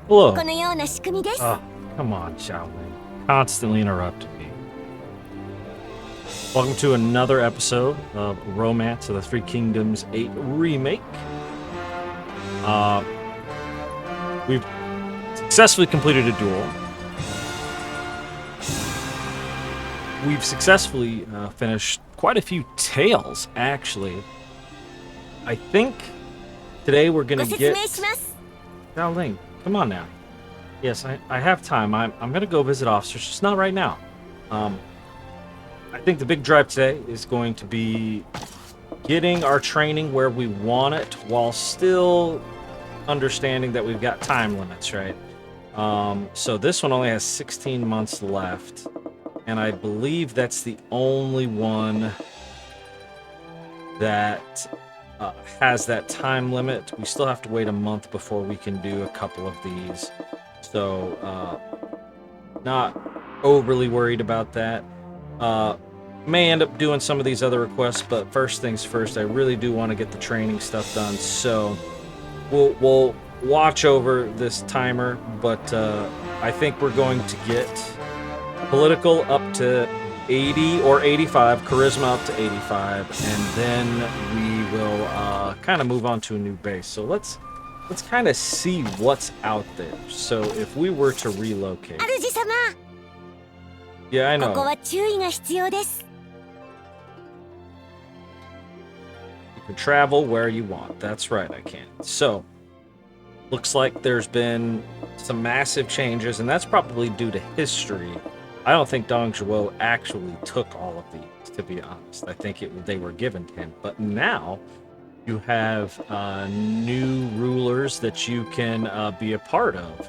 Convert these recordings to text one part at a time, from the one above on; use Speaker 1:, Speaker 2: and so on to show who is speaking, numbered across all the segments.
Speaker 1: Hello.
Speaker 2: このような仕組みです。
Speaker 1: Oh, come on, Xiaolin. Constantly interrupting me. Welcome to another episode of Romance of the Three Kingdoms 8 Remake. We've successfully completed a duel. We've successfully finished quite a few tales, actually. I think today we're going to get...
Speaker 2: ご説明します。
Speaker 1: Xiaolin, come on now. Yes, I have time. I'm going to go visit officers, just not right now. I think the big drive today is going to be getting our training where we want it while still understanding that we've got time limits, right? So this one only has 16 months left, and I believe that's the only one that has that time limit. We still have to wait a month before we can do a couple of these. So, not overly worried about that. May end up doing some of these other requests, but first things first, I really do want to get the training stuff done. So, we'll watch over this timer, but I think we're going to get political up to 80 or 85, charisma up to 85, and then we will kind of move on to a new base. So let's kind of see what's out there. So if we were to relocate,
Speaker 2: 主様、
Speaker 1: yeah, I
Speaker 2: ここ
Speaker 1: know
Speaker 2: は注意が必要です。
Speaker 1: you can travel where you want. That's right, I can. So looks like there's been some massive changes, and that's probably due to history. I don't think Dong Zhuo actually took all of these, to be honest. I think they were given to him. But now you have new rulers that you can be a part of.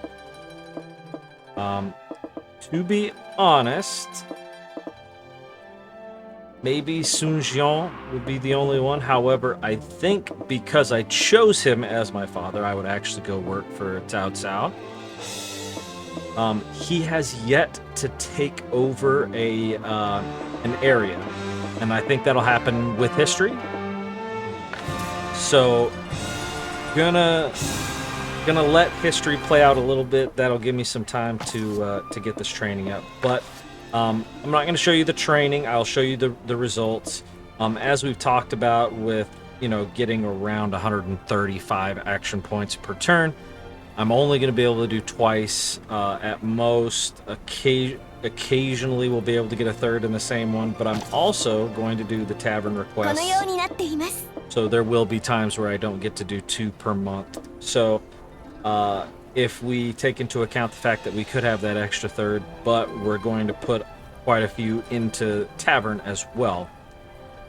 Speaker 1: To be honest, maybe Sun Jian would be the only one. However, I think because I chose him as my father, I would actually go work for Cao Cao. He has yet to take over an area, and I think that'll happen with history. So, gonna let history play out a little bit. That'll give me some time to get this training up. But I'm not gonna show you the training. I'll show you the results. As we've talked about with getting around 135 action points per turn. I'm only going to be able to do twice at most. Occasionally we'll be able to get a third in the same one, but I'm also going to do the tavern
Speaker 2: こ
Speaker 1: requests.
Speaker 2: のようになっています。
Speaker 1: So there will be times where I don't get to do 2 per month. So if we take into account the fact that we could have that extra third, but we're going to put quite a few into tavern as well,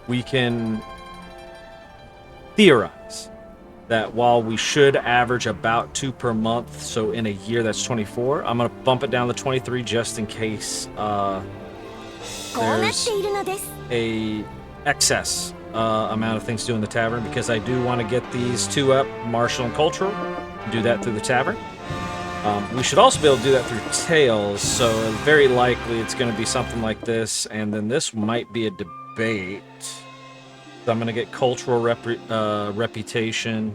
Speaker 1: we can theorize that while we should average about 2 per month, so in a year that's 24, I'm going to bump it down to 23 just in case
Speaker 2: こうなっ
Speaker 1: there's
Speaker 2: ているのです。
Speaker 1: a excess amount of things to do in the tavern, because I do want to get these 2 up, martial and cultural, do that through the tavern. We should also be able to do that through tales, so very likely it's going to be something like this, and then this might be a debate. So I'm going to get cultural reputation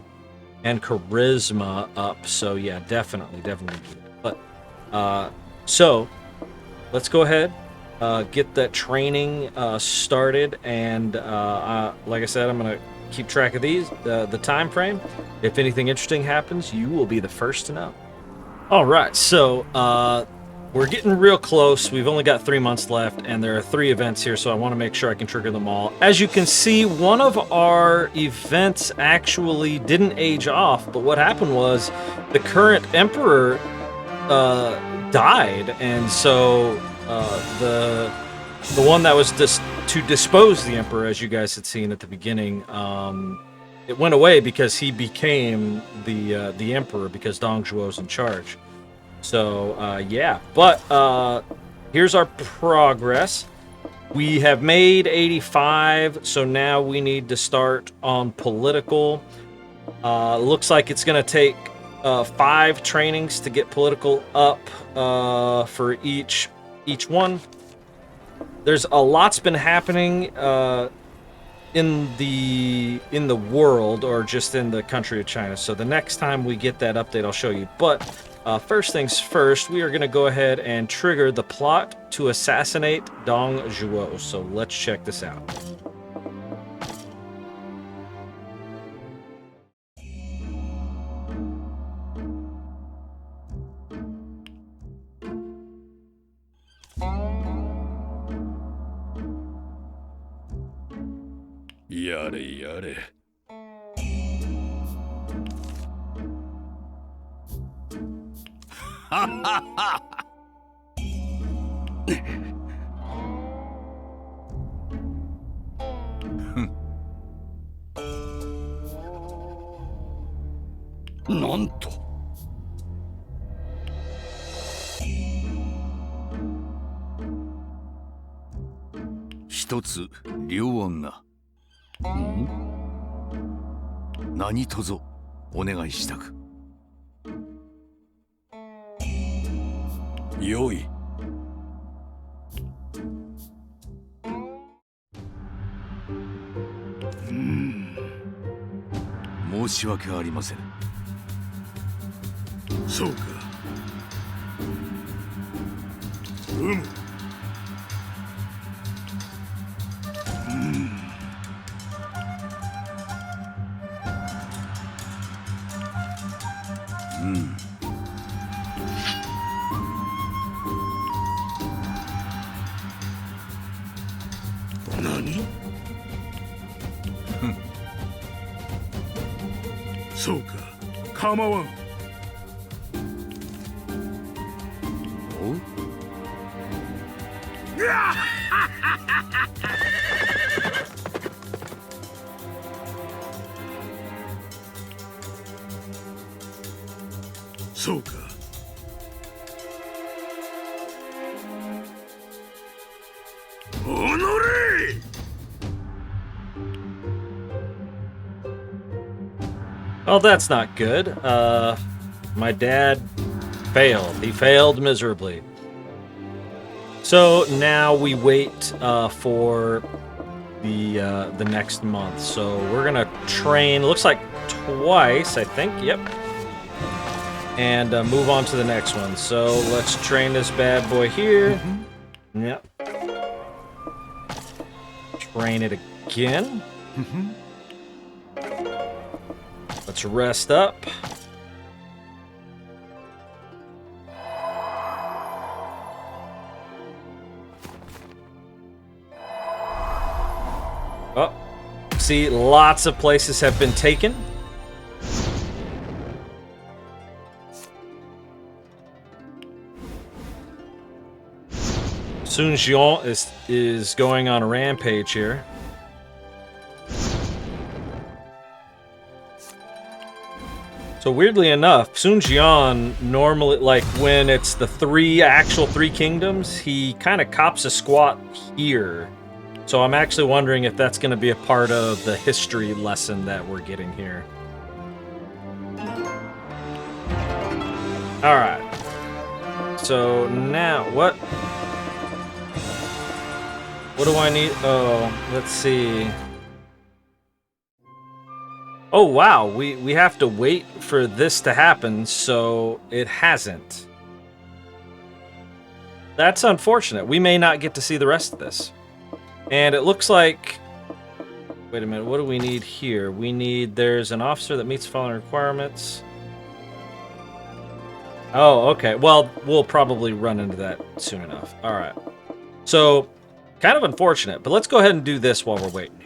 Speaker 1: and charisma up. So yeah, definitely do that. But so let's go ahead, get that training started, and like I said, I'm going to keep track of these, the time frame. If anything interesting happens, you will be the first to know. All right, so we're getting real close. We've only got 3 months left, and there are 3 events here, so I want to make sure I can trigger them all. As you can see, one of our events actually didn't age off, but what happened was the current emperor died, and so the one that was to dispose the emperor, as you guys had seen at the beginning, it went away because he became the emperor, because Dong Zhuo's in charge. So yeah, but here's our progress. We have made 85, so now we need to start on political. Looks like it's going to take 5 trainings to get political up for each one. There's a lot's been happening in the world, or just in the country of China. So the next time we get that update, I'll show you. But First things first, we are going to go ahead and trigger the plot to assassinate Dong Zhuo. So let's check this out.
Speaker 3: Yare yare. Ha ha ha! なんと一つ両案が何とぞお願いしたくよい申し訳ありませんそうか何そうか構わんおそうかおのれ
Speaker 1: Oh, that's not good. My dad failed. He failed miserably. So now we wait for the next month. So we're gonna train. Looks like twice, I think. Yep. And move on to the next one. So let's train this bad boy here. Yep. Train it again. Let's rest up. Oh, see, lots of places have been taken. Sun Jian is going on a rampage here. So weirdly enough, Sun Jian normally, like when it's the actual three kingdoms, he kind of cops a squat here. So I'm actually wondering if that's going to be a part of the history lesson that we're getting here. All right. So now what do I need? Oh, let's see. Oh wow, we have to wait for this to happen, so it hasn't. That's unfortunate. We may not get to see the rest of this. And it looks like... Wait a minute, what do we need here? There's an officer that meets the following requirements. Oh, okay. Well, we'll probably run into that soon enough. Alright. So, kind of unfortunate, but let's go ahead and do this while we're waiting.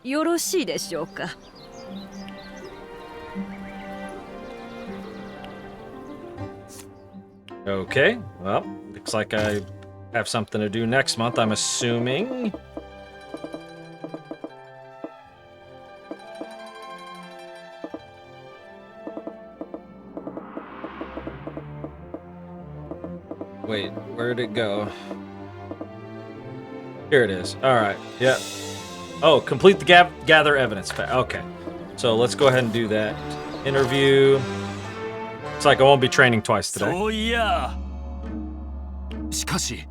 Speaker 4: よろしいでしょうか。
Speaker 1: Okay, well, looks like I have something to do next month, I'm assuming. Wait, where'd it go? Here it is. Alright, yeah. Oh, complete the gather evidence. Okay, so let's go ahead and do that. Interview. It's like I won't be training twice today.
Speaker 3: Oh yeah. しかし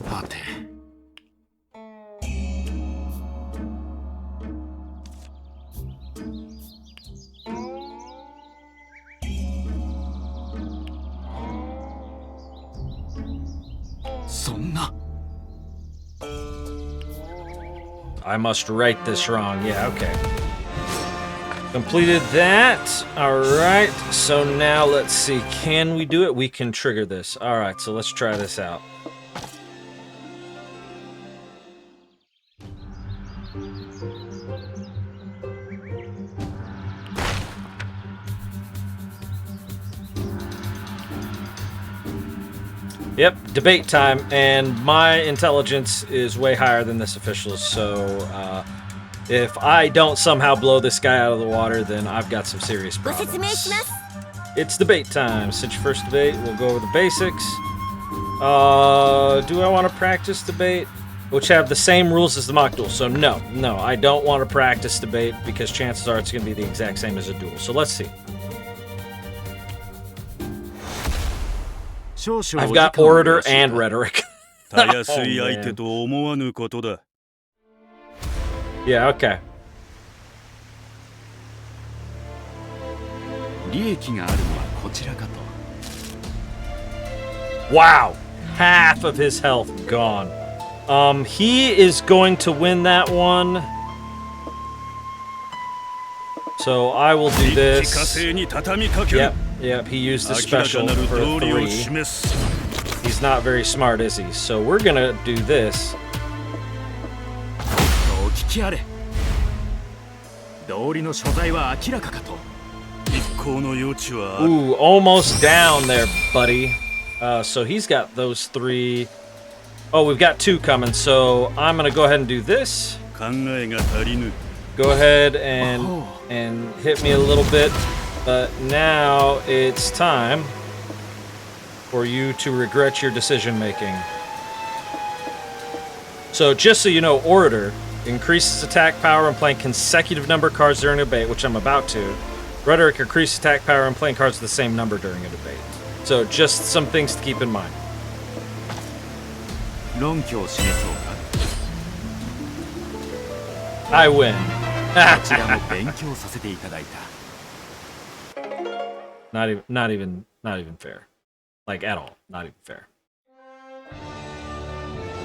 Speaker 3: 待てそんな
Speaker 1: I must write this wrong. Yeah, okay. Completed that. Alright, so now let's see. Can we do it? We can trigger this. Alright, so let's try this out. Yep, debate time, and my intelligence is way higher than this official's, so if I don't somehow blow this guy out of the water, then I've got some serious
Speaker 2: ご説明
Speaker 1: problems.
Speaker 2: します
Speaker 1: It's debate time. Since your first debate, we'll go over the basics. Do I want to practice debate? Which have the same rules as the mock duel, so no, I don't want to practice debate because chances are it's going to be the exact same as a duel, so let's see. I've got orator and rhetoric.
Speaker 5: たやすい相手と思わぬことだ。
Speaker 1: Yeah, okay.
Speaker 3: 利益があるのはこちらかと
Speaker 1: Wow, half of his health gone. He is going to win that one. So I will do
Speaker 5: 一気
Speaker 1: this.
Speaker 5: 火星に畳みかける。
Speaker 1: Yep, he used the
Speaker 5: 明らか
Speaker 1: special
Speaker 5: なる
Speaker 1: for
Speaker 5: 道理を
Speaker 1: 3.
Speaker 5: 示す。
Speaker 1: He's not very smart, is he? So we're gonna do this.
Speaker 3: お聞きあれ道理の所在は明らかかと
Speaker 5: 一向の余地はある。
Speaker 1: Ooh, almost down there, buddy. So he's got those 3. Oh, we've got 2 coming. So I'm gonna go ahead and do this.
Speaker 5: 考えが足りぬ。
Speaker 1: Go ahead and hit me a little bit. But now it's time for you to regret your decision making. So just so you know, Orator increases attack power when playing consecutive number cards during a debate, which I'm about to. Rhetoric increases attack power when playing cards of the same number during a debate. So just some things to keep in mind.
Speaker 3: 論拠を示そうか
Speaker 1: I win.
Speaker 3: こちらも勉強させていただいた
Speaker 1: Not even fair. Like at all. Not even fair.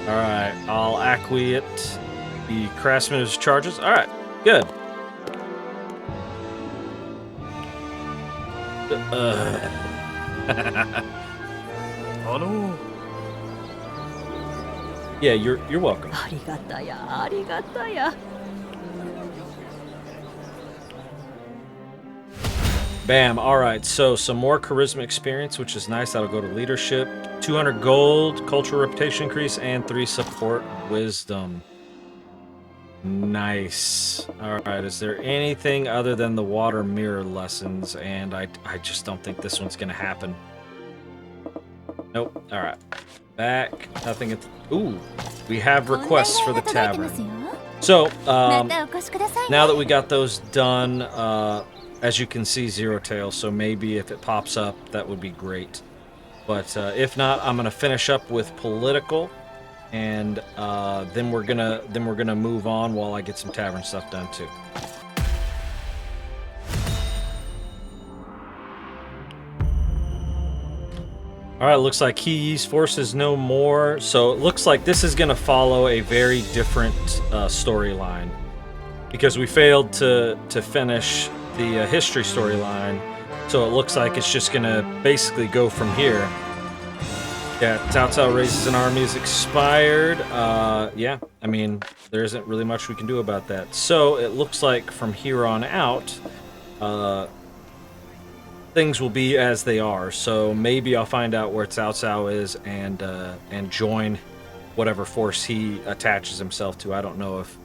Speaker 1: Alright, I'll acquiesce the craftsman's charges. Alright, good. Yeah, you're welcome.
Speaker 4: ありがたやありがたや。
Speaker 1: Bam. All right. So some more charisma experience, which is nice. That'll go to leadership. 200 gold, cultural reputation increase, and 3 support wisdom. Nice. All right. Is there anything other than the water mirror lessons? And I just don't think this one's going to happen. Nope. All right. Back. Nothing. Ooh. We have requests for the tavern. So,
Speaker 2: またお越しくださいね
Speaker 1: now that we got those done, as you can see, 0 tail, so maybe if it pops up, that would be great. But if not, I'm gonna finish up with political, and then we're gonna move on while I get some tavern stuff done too. All right, looks like Kii's force is no more, so it looks like this is gonna follow a very different storyline, because we failed to finish the history storyline, so it looks like it's just gonna basically go from here. Yeah, Cao Cao raises an army is expired. Yeah, I mean, there isn't really much we can do about that. So it looks like from here on out, things will be as they are. So maybe I'll find out where Cao Cao is and join whatever force he attaches himself to. I don't know if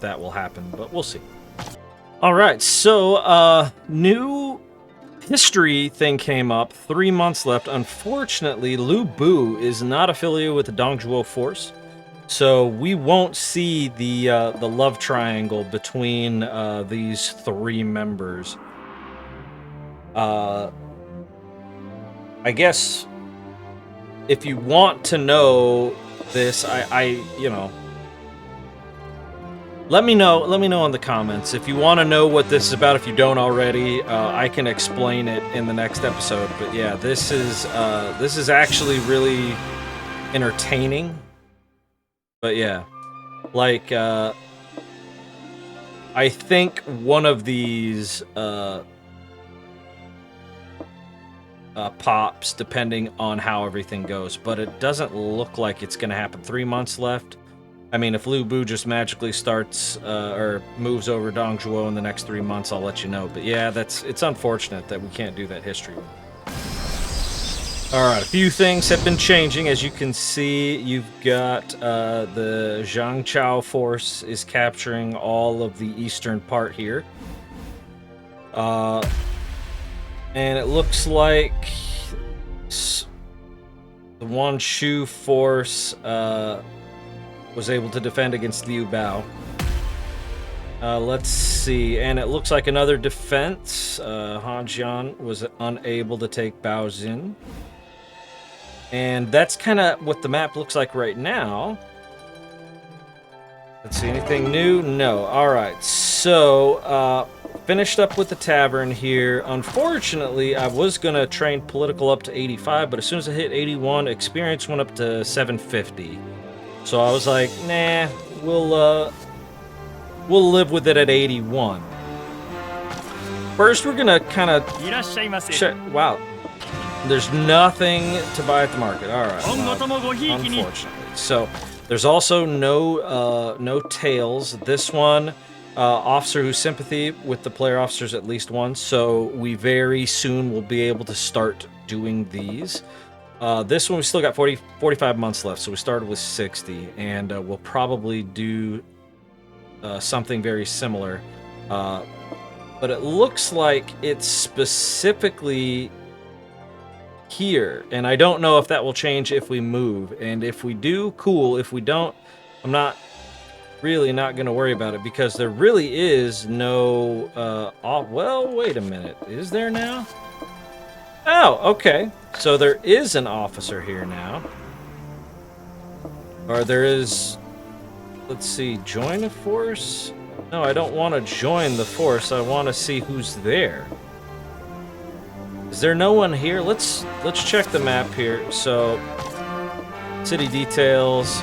Speaker 1: that will happen, but we'll see. All right, so new history thing came up. 3 months left. Unfortunately, Lu Bu is not affiliated with the Dongzhuo force, so we won't see the love triangle between these 3 members. I guess if you want to know this, I you know. Let me know in the comments if you want to know what this is about. If you don't already, I can explain it in the next episode. But yeah, this is actually really entertaining. But yeah, like I think one of these pops, depending on how everything goes, but it doesn't look like it's going to happen. 3 months left. I mean, if Lu Bu just magically starts or moves over Dongzhuo in the next 3 months, I'll let you know. But yeah, it's unfortunate that we can't do that history. All right, a few things have been changing. As you can see, you've got the Zhangchao force is capturing all of the eastern part here. And it looks like the Wanshu force was able to defend against Liu Bao. Let's see, and it looks like another defense. Han Jian was unable to take Baozin. And that's kind of what the map looks like right now. Let's see, anything new? No. All right, so finished up with the tavern here. Unfortunately, I was going to train political up to 85, but as soon as I hit 81, experience went up to 750. So I was like, nah, we'll live with it at 81. First, we're gonna kind of check. Wow, there's nothing to buy at the market. All right, unfortunately. So there's also no tails. This one, officer who's sympathy with the player officers at least once. So we very soon will be able to start doing these. This one, we still got 45 months left, so we started with 60, and we'll probably do something very similar. But it looks like it's specifically here, and I don't know if that will change if we move. And if we do, cool. If we don't, I'm not going to worry about it, because there really is no... well, wait a minute. Is there now? Oh, okay. So there is an officer here now. Or there is... Let's see, join a force? No, I don't want to join the force. I want to see who's there. Is there no one here? Let's check the map here. So, city details.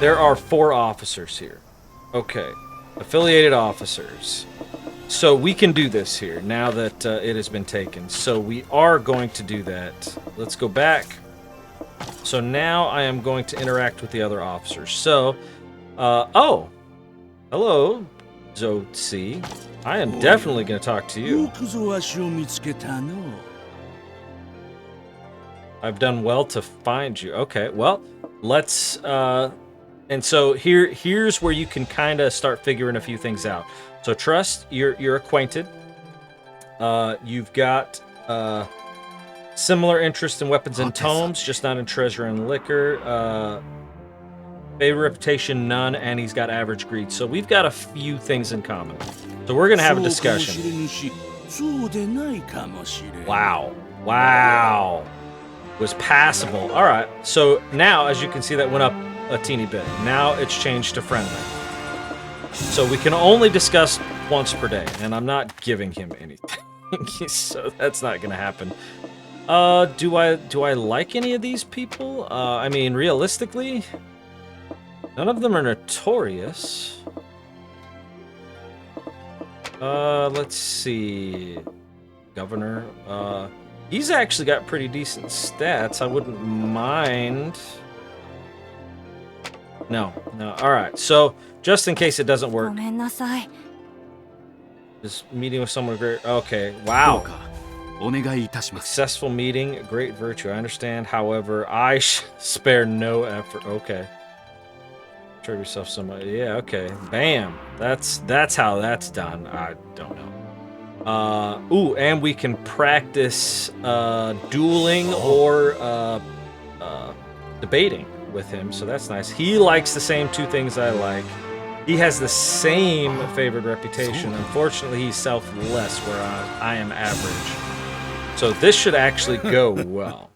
Speaker 1: There are 4 officers here. Okay, affiliated officers. So we can do this here now that it has been taken. So we are going to do that. Let's go back. So now I am going to interact with the other officers. So, oh, hello, Zotsi. I am definitely going to talk to you. I've done well to find you. Okay, well, let's, and so here's where you can kind of start figuring a few things out. So trust, you're acquainted. You've got similar interest in weapons and tomes, just not in treasure and liquor. Favor reputation, none, and he's got average greed. So we've got a few things in common. So we're gonna have a discussion. Wow. Was passable. All right. So now, as you can see, that went up a teeny bit. Now it's changed to friendly. So we can only discuss once per day, and I'm not giving him anything. So that's not gonna happen. Do I like any of these people? I mean, realistically, none of them are notorious. Let's see. Governor. He's actually got pretty decent stats. I wouldn't mind. No. All right. So just in case it doesn't work. Just meeting with someone great. Okay. Wow. Successful meeting, great virtue. I understand. However, I spare no effort. Okay. Trade yourself somebody. Yeah. Okay. Bam. That's how that's done. I don't know. Ooh, and we can practice dueling or debating with him. So that's nice. He likes the same 2 things I like. He has the same favored reputation. Unfortunately, he's selfless, where I am average. So this should actually go well.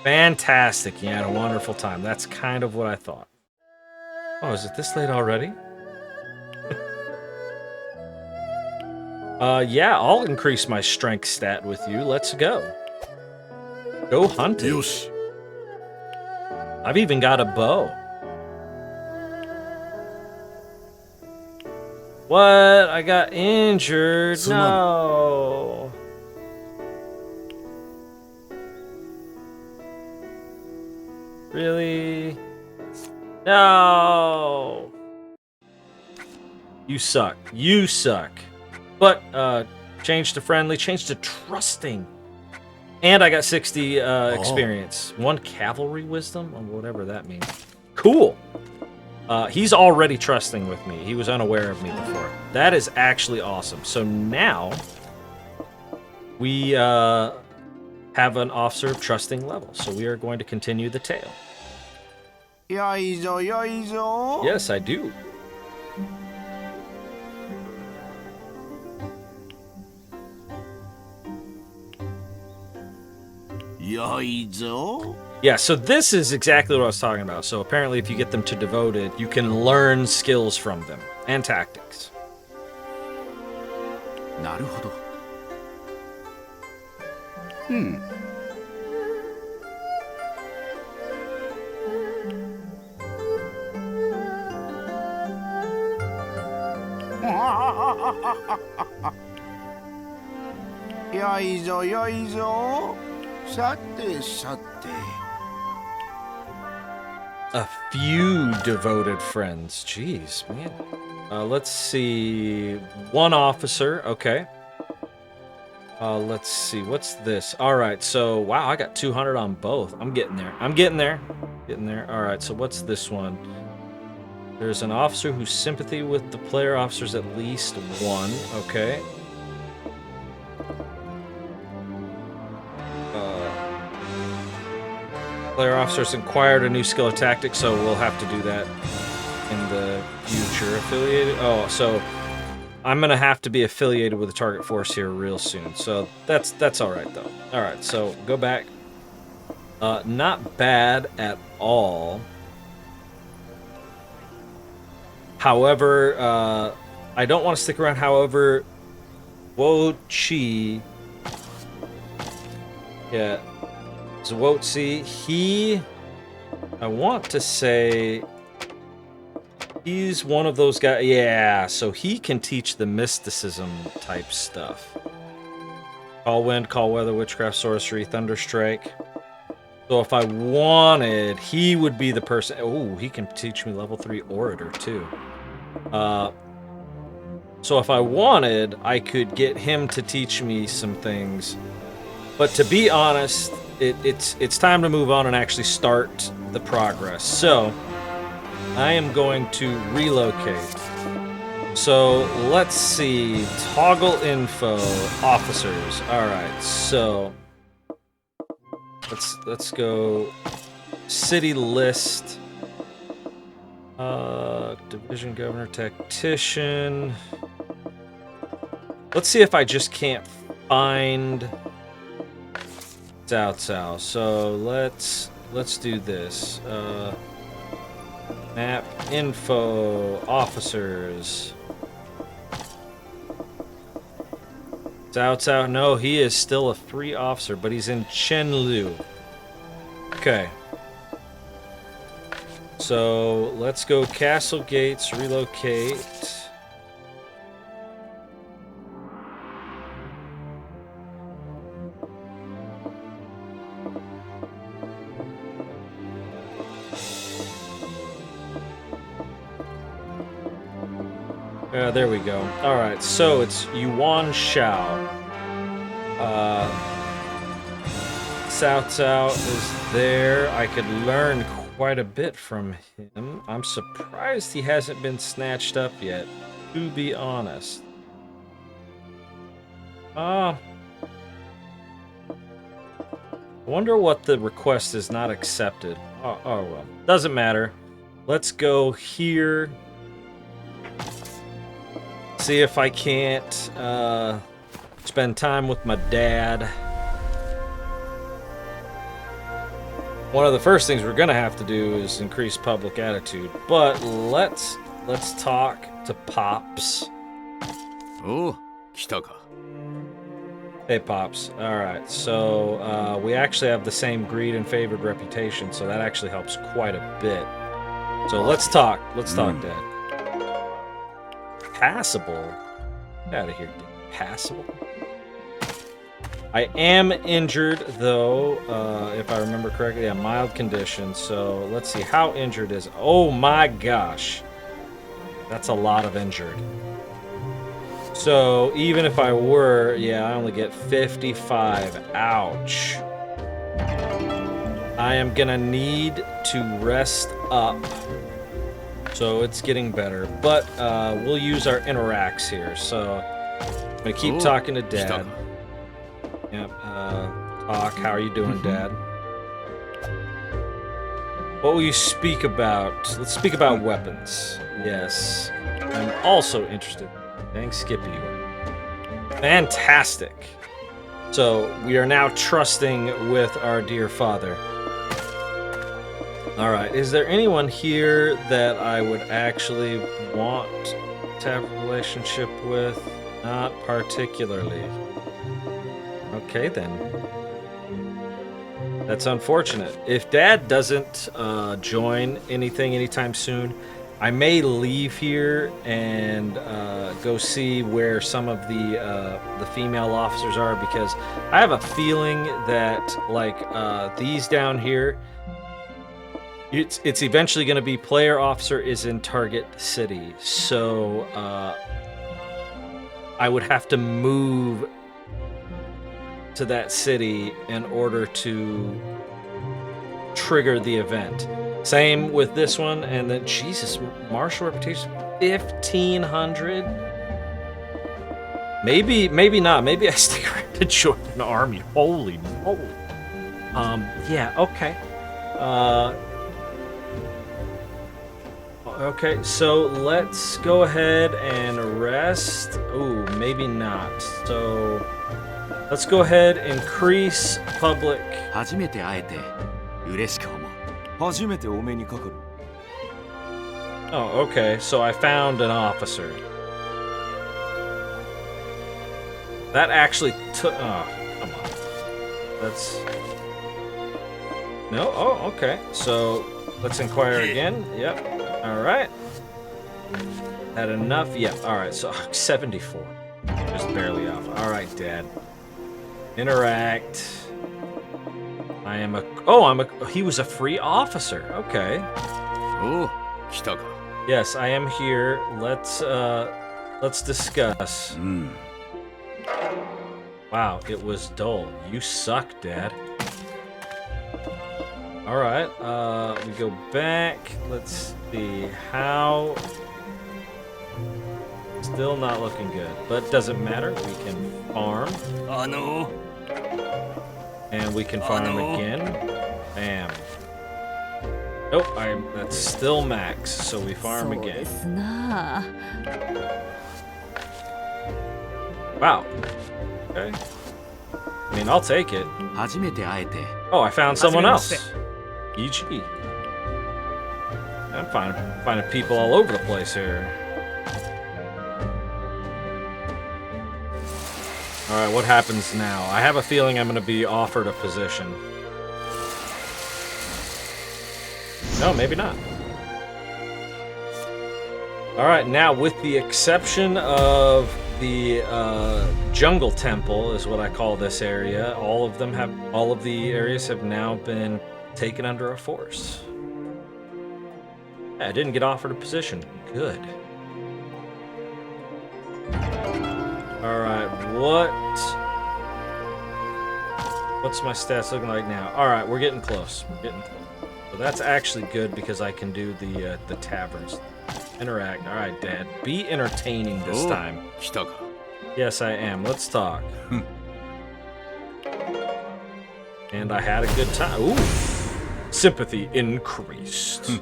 Speaker 1: Fantastic. You had a wonderful time. That's kind of what I thought. Oh, is it this late already? Yeah, I'll increase my strength stat with you. Let's go. Go hunting.
Speaker 5: よし
Speaker 1: I've even got a bow. What? I got injured. No. Really? No. You suck. You suck. But change to friendly, change to trusting. And I got 60 experience. 1 cavalry wisdom, or whatever that means. Cool. He's already trusting with me. He was unaware of me before. That is actually awesome. So now we have an officer of trusting level. So we are going to continue the tale. Yes, I do. Yeah, so this is exactly what I was talking about. So apparently if you get them to devoted, you can learn skills from them and tactics.
Speaker 3: なるほど。よいぞよいぞ。さてさて。
Speaker 1: A few devoted friends. Jeez, man. Let's see. 1 officer. Okay. Let's see. What's this? All right. So, wow, I got 200 on both. I'm getting there. I'm getting there. Getting there. All right. So, what's this one? There's an officer whose sympathy with the player officers at least 1. Okay. Player officers acquired a new skill or tactic, so we'll have to do that in the future. Affiliated. Oh, so I'm gonna have to be affiliated with the target force here real soon. So that's all right though. All right, so go back. Not bad at all. However, I don't want to stick around. However, Wo-Chi. Yeah. Zwotzi, I want to say he's one of those guys. Yeah, so he can teach the mysticism type stuff. Call wind, call weather, witchcraft, sorcery, thunderstrike. So if I wanted, he would be the person. Oh, he can teach me level 3 orator too. So if I wanted, I could get him to teach me some things. But to be honest, it's time to move on and actually start the progress. So I am going to relocate. So let's see. Toggle info. Officers. Alright, so let's go city list. Division governor tactician. Let's see if I just can't find Cao. So let's do this. Map info officers. Cao. No, he is still a free officer, but he's in Chenlu. Okay. So let's go Castle Gates, relocate. There we go. Alright, so it's Yuan Shao. Cao is there. I could learn quite a bit from him. I'm surprised he hasn't been snatched up yet, to be honest. I wonder what the request is not accepted. Oh well. Doesn't matter. Let's go here. See if I can't spend time with my dad. One of the first things we're gonna have to do is increase public attitude, but let's talk to Pops.
Speaker 3: おう、来たか。
Speaker 1: Hey, Pops. All right, so we actually have the same greed and favored reputation, so that actually helps quite a bit. So let's talk. Let's talk, Dad. Passable? Get out of here, dude. Passable? I am injured, though, if I remember correctly. Yeah, mild condition. So let's see. How injured is... Oh, my gosh. That's a lot of injured. So even if I were... Yeah, I only get 55. Ouch. I am going to need to rest up. So it's getting better. But we'll use our interacts here. So I'm going to keep talking to Dad. Yep. Talk. How are you doing, Dad? What will you speak about? Let's speak about weapons. Yes. I'm also interested. Dang, Skippy. Fantastic. So we are now trusting with our dear father. All right. Is there anyone here that I would actually want to have a relationship with? Not particularly. Okay, then. That's unfortunate. If Dad doesn't join anything anytime soon, I may leave here and go see where some of the female officers are, because I have a feeling that, like, these down here, it's eventually going to be player officer is in Target City. So I would have to move to that city in order to trigger the event. Same with this one, and then Jesus, martial reputation 1500. Maybe not. Maybe I stick around to join an army. Holy moly. Yeah, okay. Okay, so let's go ahead and rest. Ooh, maybe not. So let's go ahead and increase public.
Speaker 3: 初めて会えて嬉しく思う。初めてお目にかかる。
Speaker 1: Oh, okay. So I found an officer. That actually took... Oh, come on. That's... No? Oh, okay. So let's inquire again. Yep. All right. That enough? Yep. All right. So 74. Just barely off. All right, Dad. Interact. I am a... Oh, he was a free officer. Okay.
Speaker 3: おう、来たか。
Speaker 1: Yes, I am here. Let's discuss. Wow, it was dull. You suck, Dad. All right. We go back. Let's see how. Still not looking good, but doesn't matter. We can farm. And we can farm again. Bam. Nope, that's still max, so we farm
Speaker 4: そう
Speaker 1: again.
Speaker 4: ですな。
Speaker 1: Wow. Okay. I mean, I'll take it.
Speaker 3: 初めて会えて
Speaker 1: Oh, I found someone else. EG. I'm finding people all over the place here. All right, what happens now? I have a feeling I'm going to be offered a position. No, maybe not. All right, now with the exception of the jungle temple is what I call this area. All of the areas have now been taken under a force. I didn't get offered a position. Good. All right, what's my stats looking like now? All right, we're getting close. So that's actually good because I can do the taverns. Interact. All right, Dad. Be entertaining this time.
Speaker 3: 来たか。
Speaker 1: Yes, I am. Let's talk. And I had a good time. Ooh. Sympathy increased.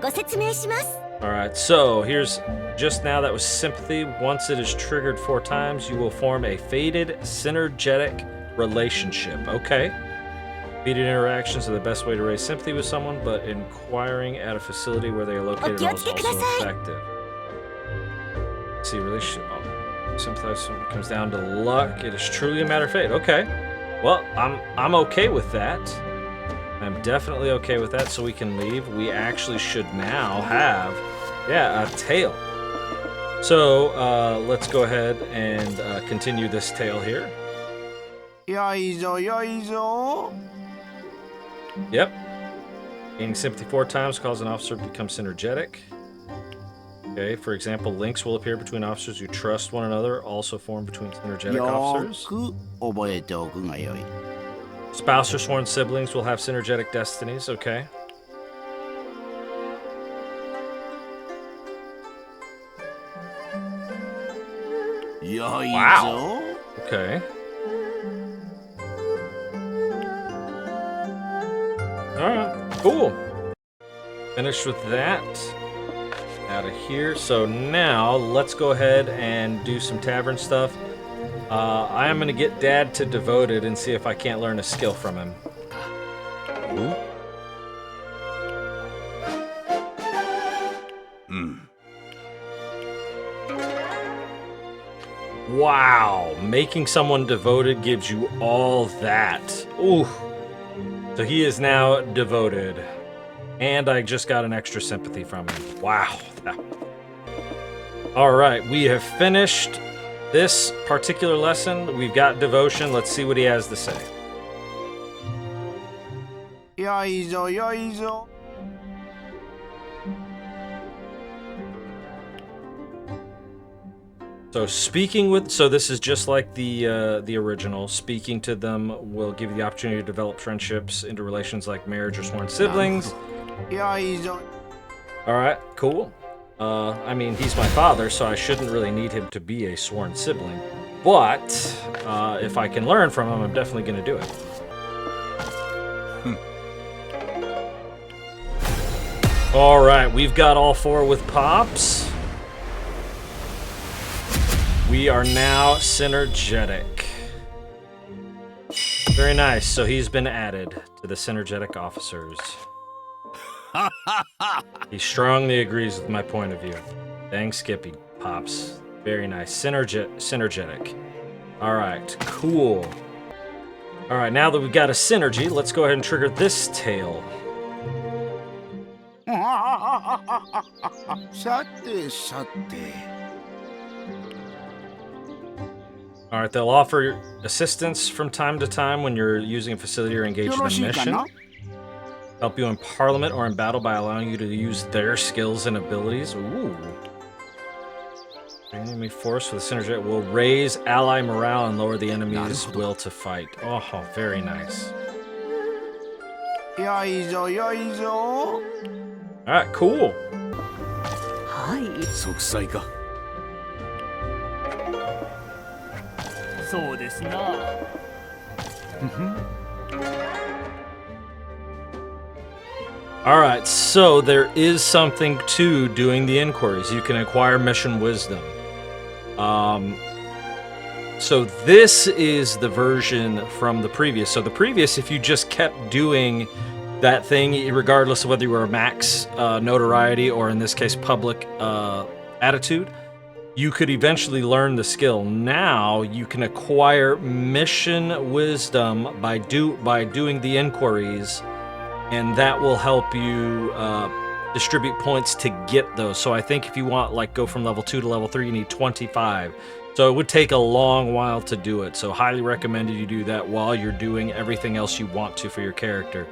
Speaker 2: ご説明します。
Speaker 1: All right, so here's just now that was sympathy. Once it is triggered 4 times, you will form a faded synergetic relationship. Okay. Repeated interactions are the best way to raise sympathy with someone, but inquiring at a facility where they are located is also effective. See, relationship. Sometimes when it comes down to luck, it is truly a matter of fate. Okay. Well, I'm okay with that. I'm definitely okay with that, so we can leave. We actually should now have, yeah, a tail. So, let's go ahead and continue this tail here. Yep. Gaining sympathy 4 times causes an officer to become synergetic. Okay, for example, links will appear between officers who trust one another, also form between synergetic officers. Spouse or sworn siblings will have synergetic destinies, okay. Wow. Okay. Alright, cool. Finished with that. Out of here. So now, let's go ahead and do some tavern stuff. I am going to get Dad to Devoted and see if I can't learn a skill from him. Wow, making someone devoted gives you all that. Ooh. So he is now devoted. And I just got an extra sympathy from him. Wow. All right, we have finished this particular lesson. We've got devotion. Let's see what he has to say. So so this is just like the original. Speaking to them will give you the opportunity to develop friendships into relations like marriage or sworn siblings. All right, cool. I mean, he's my father, so I shouldn't really need him to be a sworn sibling. But if I can learn from him, I'm definitely going to do it. All right, we've got all 4 with Pops. We are now synergetic. Very nice. So he's been added to the synergetic officers. He strongly agrees with my point of view. Dang Skippy, Pops. Very nice. Synergetic. All right, cool. All right, now that we've got a synergy, let's go ahead and trigger this tail. All right, they'll offer assistance from time to time when you're using a facility or engaged in a mission. Help you in Parliament or in battle by allowing you to use their skills and abilities. Ooh. Enemy force with a synergy will raise ally morale and lower the enemy's will to fight. Oh, very nice. Alright, cool. Alright, so there is something to doing the inquiries. You can acquire mission wisdom. So this is the version from the previous. So the previous, if you just kept doing that thing, regardless of whether you were a max notoriety or in this case public attitude, you could eventually learn the skill. Now you can acquire mission wisdom by doing the inquiries, and that will help you distribute points to get those. So I think if you want, like, go from level 2 to level 3, you need 25. So it would take a long while to do it. So highly recommended you do that while you're doing everything else you want to for your character.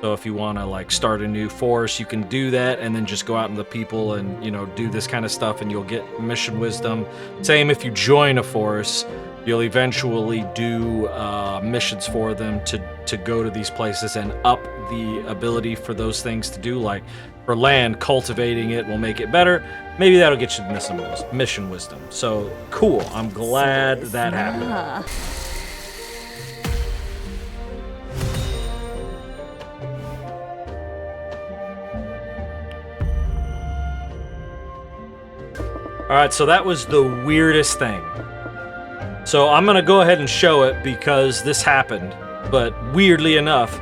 Speaker 1: So if you want to, like, start a new force, you can do that and then just go out into the people and, you know, do this kind of stuff and you'll get mission wisdom. Same if you join a force, you'll eventually do missions for them to go to these places and up the ability for those things to do. Like for land, cultivating it will make it better. Maybe that'll get you mission wisdom. So cool. I'm glad that happened. Alright, so that was the weirdest thing. So I'm going to go ahead and show it because this happened. But weirdly enough,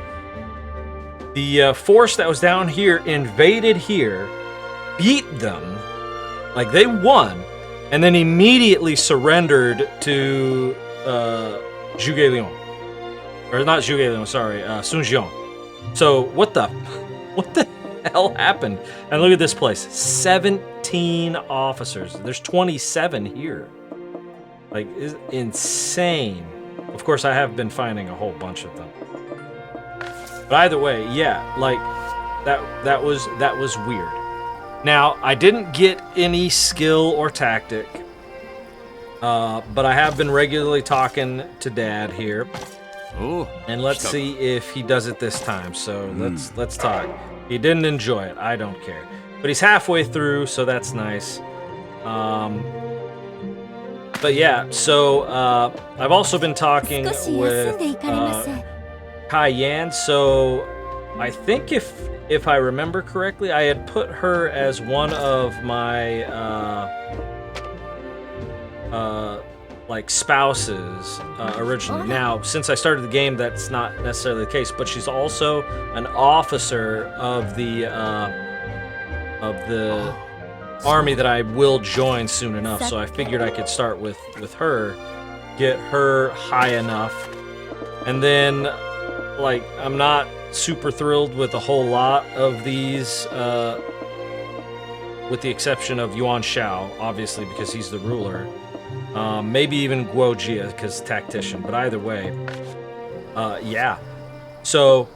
Speaker 1: the force that was down here invaded here, beat them, like they won, and then immediately surrendered to Zhuge Liang. Or not Zhuge Liang, sorry, Sun Jian. So what the hell happened? And look at this place, 17 officers. There's 27 here. Like, it's insane. Of course, I have been finding a whole bunch of them. But either way, yeah, like that was weird. Now, I didn't get any skill or tactic, but I have been regularly talking to Dad here.
Speaker 3: Oh,
Speaker 1: And let's see if he does it this time. So let's talk. He didn't enjoy it. I don't care. But he's halfway through, so that's nice. But yeah, so I've also been talking with Kai Yan. So I think if I remember correctly, I had put her as one of my like spouses originally. Now, since I started the game, that's not necessarily the case. But she's also an officer of the army that I will join soon enough. So I figured I could start with her, get her high enough, and then like I'm not super thrilled with a whole lot of these, with the exception of Yuan Shao, obviously because he's the ruler. Maybe even Guo Jia, because tactician. But either way, yeah. So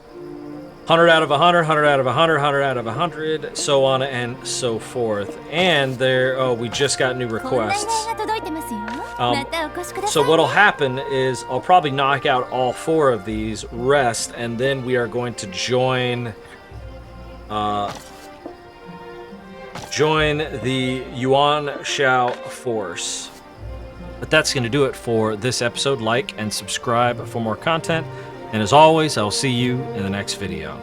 Speaker 1: 100 out of 100, 100 out of 100, 100 out of 100, so on and so forth. And there, oh, we just got new requests. So what'll happen is I'll probably knock out all 4 of these, rest, and then we are going to join the Yuan Shao force. But that's going to do it for this episode. Like and subscribe for more content. And as always, I'll see you in the next video.